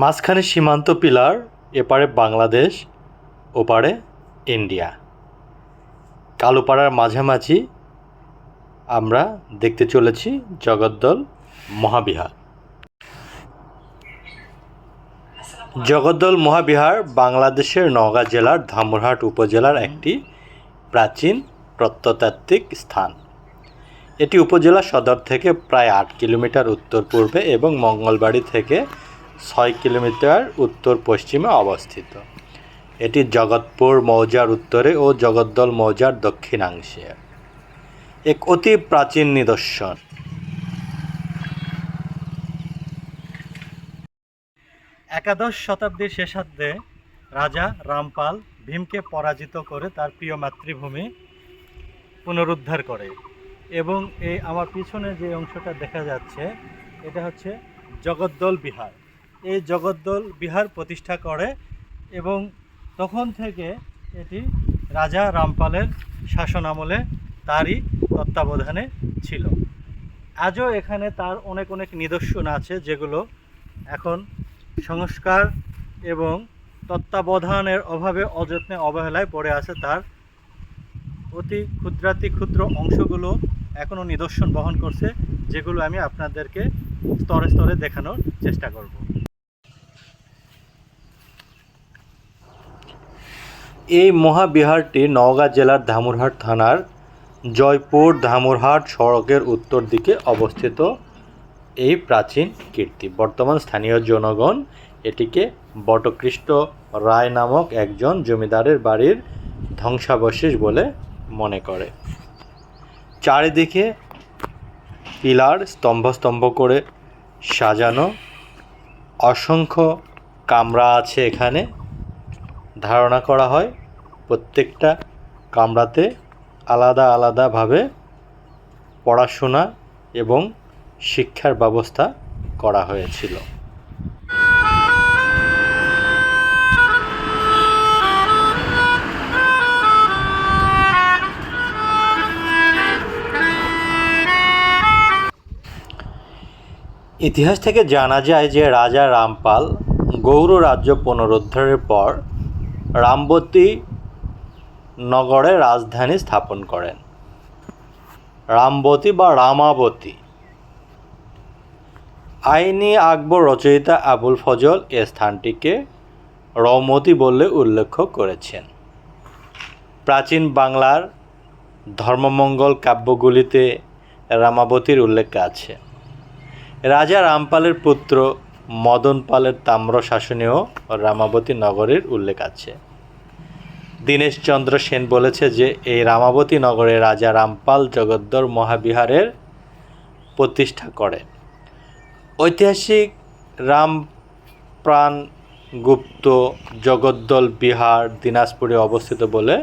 মাঝখানে সীমান্ত পিলার, এপারে বাংলাদেশ, ওপারে ইন্ডিয়া। কালুপাড়ার মাঝামাঝি আমরা দেখতে চলেছি জগদ্দল মহাবিহার। জগদ্দল মহাবিহার বাংলাদেশের নওগাঁ জেলার ধামুরহাট উপজেলার একটি প্রাচীন প্রত্নতাত্ত্বিক স্থান। এটি উপজেলা সদর থেকে প্রায় 8 কিলোমিটার উত্তর পূর্বে এবং মঙ্গলবাড়ি থেকে 6 কিলোমিটার উত্তর পশ্চিমে অবস্থিত। এটি জগৎপুর মৌজার উত্তরে ও জগদ্দল মৌজার দক্ষিণাংশে এক অতি প্রাচীন নিদর্শন। একাদশ শতাব্দীর শেষার্ধে রাজা রামপাল ভীমকে পরাজিত করে তার প্রিয় মাতৃভূমি পুনরুদ্ধার করে এবং এই আমার পিছনে যে অংশটা দেখা যাচ্ছে এটা হচ্ছে জগদ্দল বিহার। এই জগদ্দল বিহার প্রতিষ্ঠা করে এবং তখন থেকে এটি রাজা রামপালের শাসন আমলে তারই তত্ত্বাবধানে ছিল। আজও এখানে তার অনেক অনেক নিদর্শন আছে যেগুলো এখন সংস্কার এবং তত্ত্বাবধানের অভাবে অযত্নে অবহেলায় পড়ে আছে। তার অতি ক্ষুদ্র অংশগুলো এখনও নিদর্শন বহন করছে, যেগুলো আমি আপনাদেরকে স্তরে স্তরে দেখানোর চেষ্টা করব। এই মহাবিহারটি নওগাঁ জেলার ধামুরহাট থানার জয়পুর ধামুরহাট সড়কের উত্তর দিকে অবস্থিত। এই প্রাচীন কীর্তি বর্তমান স্থানীয় জনগণ এটিকে বটকৃষ্ণ রায় নামক একজন জমিদারের বাড়ির ধ্বংসাবশেষ বলে মনে করে। চারিদিকে পিলার স্তম্ভ স্তম্ভ করে সাজানো, অসংখ্য কামরা আছে এখানে। ধারণা করা হয় প্রত্যেকটা কামরাতে আলাদা আলাদাভাবে পড়াশোনা এবং শিক্ষার ব্যবস্থা করা হয়েছিল। ইতিহাস থেকে জানা যায় যে রাজা রামপাল গৌড় রাজ্য পুনরুদ্ধারের পর রামবতী নগরে রাজধানী স্থাপন করেন। রামবতী বা রামাবতী। আইনি আকবর রচয়িতা আবুল ফজল এ স্থানটিকে রৌমতী বলে উল্লেখ করেছেন। প্রাচীন বাংলার ধর্মমঙ্গল কাব্যগুলিতে রামাবতীর উল্লেখ আছে। রাজা রামপালের পুত্র মদন পালের তাম্র শাসনেও রামাবতী নগরীর উল্লেখ আছে। দীনেশচন্দ্র সেন বলেছে যে এই রামাবতী নগরে রাজা রামপাল জগদ্দল মহাবিহারের প্রতিষ্ঠা করেন। ঐতিহাসিক রামপ্রাণ গুপ্ত জগদ্দল বিহার দিনাজপুরে অবস্থিত বলে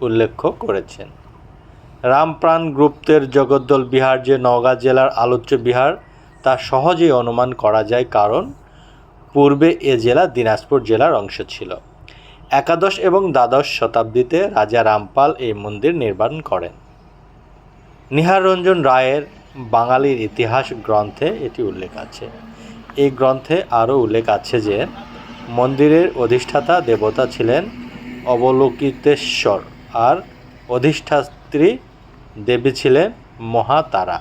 উল্লেখ করেছেন। রামপ্রাণ গুপ্তের জগদ্দল বিহার যে নওগাঁ জেলার আলোচ্য বিহার তা সহজেই অনুমান করা যায়, কারণ পূর্বে এ জেলা দিনাজপুর জেলার অংশ ছিল। একাদশ এবং দ্বাদশ শতাব্দীতে রাজা রামপাল এই মন্দির নির্মাণ করেন। নিহাররঞ্জন রায়ের বাঙালির ইতিহাস গ্রন্থে এটি উল্লেখ আছে। এই গ্রন্থে আরও উল্লেখ আছে যে মন্দিরের অধিষ্ঠাতা দেবতা ছিলেন অবলোকিতেশ্বর আর অধিষ্ঠাত্রী দেবী ছিলেন মহাতারা।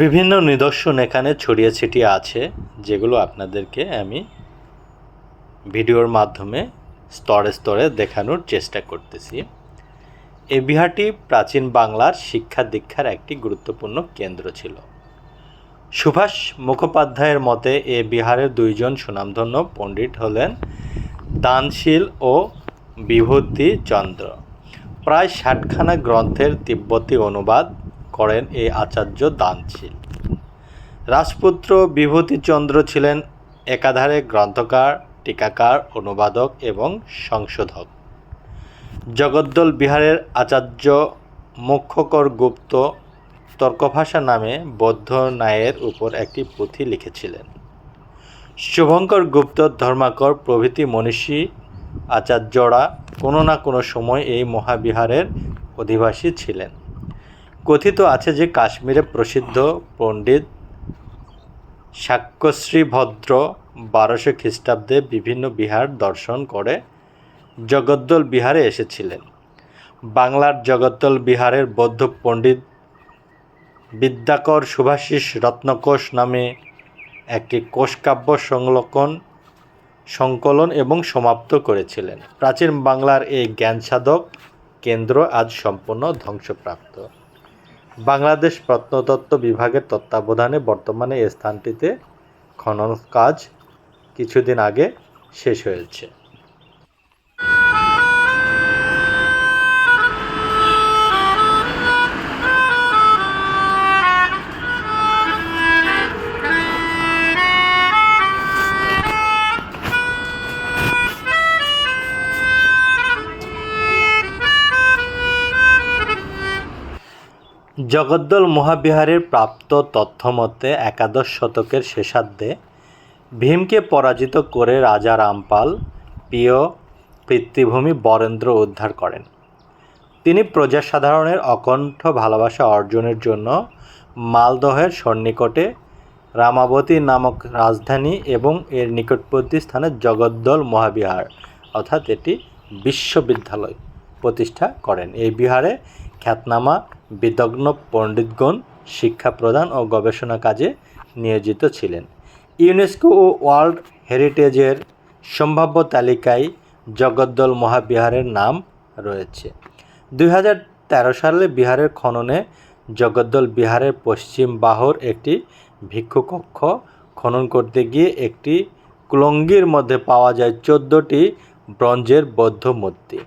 বিভিন্ন নিদর্শন এখানে ছড়িয়ে ছিটিয়ে আছে, যেগুলো আপনাদেরকে আমি ভিডিওর মাধ্যমে স্তরে স্তরে দেখানোর চেষ্টা করতেছি। এই বিহারটি প্রাচীন বাংলার শিক্ষা দীক্ষার একটি গুরুত্বপূর্ণ কেন্দ্র ছিল। সুভাষ মুখোপাধ্যায়ের মতে এ বিহারের দুইজন সুনামধন্য পণ্ডিত হলেন দানশীল ও বিভূতিচন্দ্র। প্রায় 60খানা গ্রন্থের তিব্বতী অনুবাদ করেন এই আচার্য দানশীল। রাজপুত্র বিভূতিচন্দ্র ছিলেন একাধারে গ্রন্থকার, টিকাকার, অনুবাদক এবং সংশোধক। জগদ্দল বিহারের আচার্য মোক্ষকর গুপ্ত তর্কভাষা নামে বৌদ্ধ ন্যায়ের উপর একটি পুঁথি লিখেছিলেন। শুভঙ্কর গুপ্ত, ধর্মাকর প্রভৃতি মনীষী আচার্যরা কোনো না কোনো সময় এই মহাবিহারের অধিবাসী ছিলেন। কথিত আছে যে কাশ্মীরে প্রসিদ্ধ পণ্ডিত শাক্যশ্রী ভদ্র 1200 খ্রিস্টাব্দে বিভিন্ন বিহার দর্শন করে জগদ্দল বিহারে এসেছিলেন। বাংলার জগদ্দল বিহারের বৌদ্ধ পণ্ডিত বিদ্যাকর শুভাশিস রত্নকোষ নামে একটি কোষকাব্য সংকলন এবং সমাপ্ত করেছিলেন। প্রাচীন বাংলার এই জ্ঞানসাধক কেন্দ্র আজ সম্পূর্ণ ধ্বংসপ্রাপ্ত। বাংলাদেশ প্রত্নতত্ত্ব বিভাগের তত্ত্বাবধানে বর্তমানে এই স্থানটিতে খনন কাজ কিছুদিন আগে শেষ হয়েছে। জগদ্দল মহাবিহারের প্রাপ্ত তথ্যমতে একাদশ শতকের শেষার্ধে ভীমকে পরাজিত করে রাজা রামপাল প্রিয় পিতৃভূমি বরেন্দ্র উদ্ধার করেন। তিনি প্রজাসাধারণের অকণ্ঠ ভালোবাসা অর্জনের জন্য মালদহের সন্নিকটে রামাবতী নামক রাজধানী এবং এর নিকটবর্তী স্থানে জগদ্দল মহাবিহার অর্থাৎ এটি বিশ্ববিদ্যালয় প্রতিষ্ঠা করেন। এই বিহারে খ্যাতনামা বিদগ্ন পণ্ডিতগণ শিক্ষা প্রদান ও গবেষণা কাজে নিয়োজিত ছিলেন। ইউনেস্কো ও ওয়ার্ল্ড হেরিটেজের সম্ভাব্য তালিকায় জগদ্দল মহাবিহারের নাম রয়েছে। 2013 সালে বিহারের খননে জগদ্দল বিহারের পশ্চিম বাহুর একটি ভিক্ষুকক্ষ খনন করতে গিয়ে একটি কুলঙ্গির মধ্যে পাওয়া যায় 14টি ব্রোঞ্জের বৌদ্ধ মূর্তি।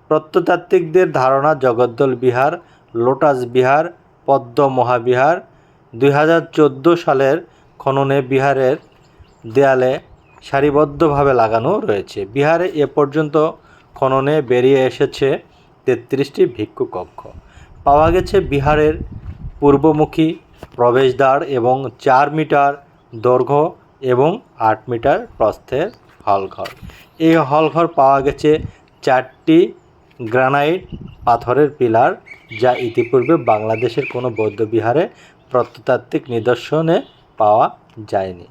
প্রত্নতাত্ত্বিকদের ধারণা জগদ্দল বিহার, লোটাস বিহার, পদ্ম মহাবিহার 2014 সালের খননে বিহারের দেয়ালে সারিবদ্ধভাবে লাগানো রয়েছে। বিহারে এ পর্যন্ত খননে বেরিয়ে এসেছে 33টি ভিক্ষুকক্ষ। পাওয়া গেছে বিহারের পূর্বমুখী প্রবেশদ্বার এবং 4 মিটার দৈর্ঘ্য এবং 8 মিটার প্রস্থের হলঘর। এই হলঘর পাওয়া গেছে 4টি গ্রানাইট পাথরের পিলার, যা ইতিপূর্বে বাংলাদেশের কোনো বৌদ্ধবিহারে প্রত্নতাত্ত্বিক নিদর্শনে পাওয়া যায়নি।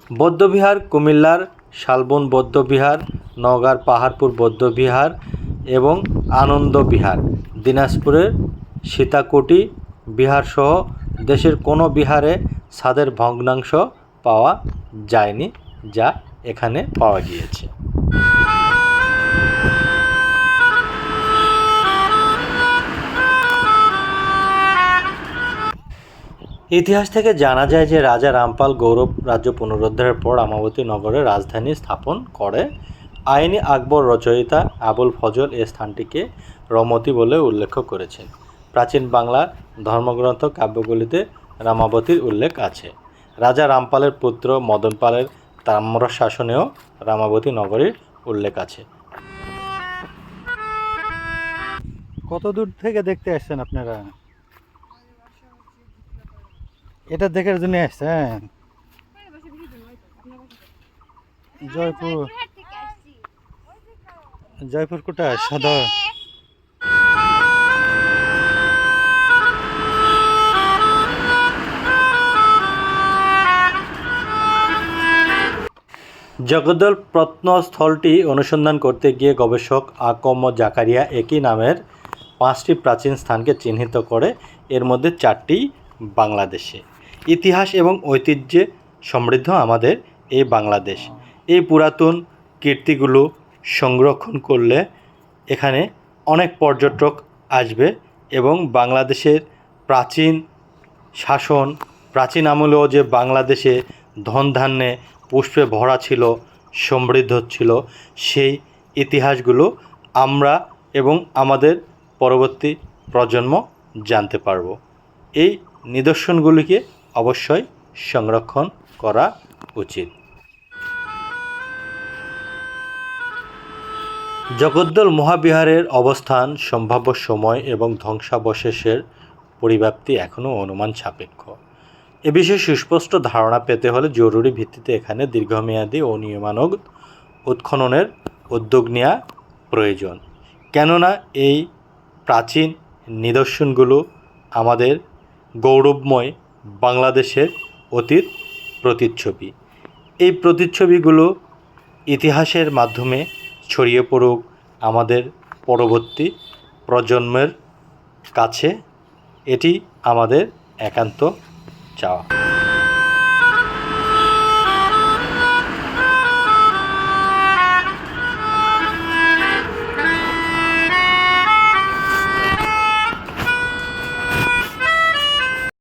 বৌদ্ধবিহার কুমিল্লার শালবন বৌদ্ধবিহার, নওগাঁর পাহাড়পুর বৌদ্ধবিহার এবং আনন্দ বিহার, দিনাজপুরের সীতাকুটি বিহারসহ দেশের কোনো বিহারে ছাদের ভগ্নাংশ পাওয়া যায়নি, যা এখানে পাওয়া গিয়েছে। ইতিহাস থেকে জানা যায় যে রাজা রামপাল গৌড় রাজ্য পুনরুদ্ধারের পর রামাবতী নগরে রাজধানী স্থাপন করে। আইনি আকবর রচয়িতা আবুল ফজল এই স্থানটিকে রমতী বলে উল্লেখ করেছেন। প্রাচীন বাংলার ধর্মগ্রন্থ কাব্যগুলিতে রামাবতীর উল্লেখ আছে। রাজা রামপালের পুত্র মদন পালের তাম্রশাসনেও রামাবতী নগরীর উল্লেখ আছে। কত দূর থেকে দেখতে আসছেন আপনারা? এটা দেখার জন্য আসছেন? জয়পুর কোথায়? সদর। জগদ্দল প্রত্নস্থলটি অনুসন্ধান করতে গিয়ে গবেষক আকম জাকারিয়া একই নামের 5টি প্রাচীন স্থানকে চিহ্নিত করে। এর মধ্যে 4টি বাংলাদেশে। ইতিহাস এবং ঐতিহ্যে সমৃদ্ধ আমাদের এই বাংলাদেশ। এই পুরাতন কীর্তিগুলো সংরক্ষণ করলে এখানে অনেক পর্যটক আসবে এবং বাংলাদেশের প্রাচীন শাসন, প্রাচীন আমলেও যে বাংলাদেশে ধন ধান্যে পুষ্পে ভরা ছিল, সমৃদ্ধ ছিল, সেই ইতিহাসগুলো আমরা এবং আমাদের পরবর্তী প্রজন্ম জানতে পারব। এই নিদর্শনগুলিকে অবশ্যই সংরক্ষণ করা উচিত। জগদ্দল মহাবিহারের অবস্থান, সম্ভাব্য সময় এবং ধ্বংসাবশেষের পরিব্যাপ্তি এখনও অনুমান সাপেক্ষ। এ বিষয়ে সুস্পষ্ট ধারণা পেতে হলে জরুরি ভিত্তিতে এখানে দীর্ঘমেয়াদী ও নিয়মানুগ উৎখননের উদ্যোগ নেওয়া প্রয়োজন। কেননা এই প্রাচীন নিদর্শনগুলো আমাদের গৌরবময় বাংলাদেশের অতীত প্রতিচ্ছবি। এই প্রতিচ্ছবিগুলো ইতিহাসের মাধ্যমে ছড়িয়ে পড়ুক আমাদের পরবর্তী প্রজন্মের কাছে, এটি আমাদের একান্ত চাওয়া।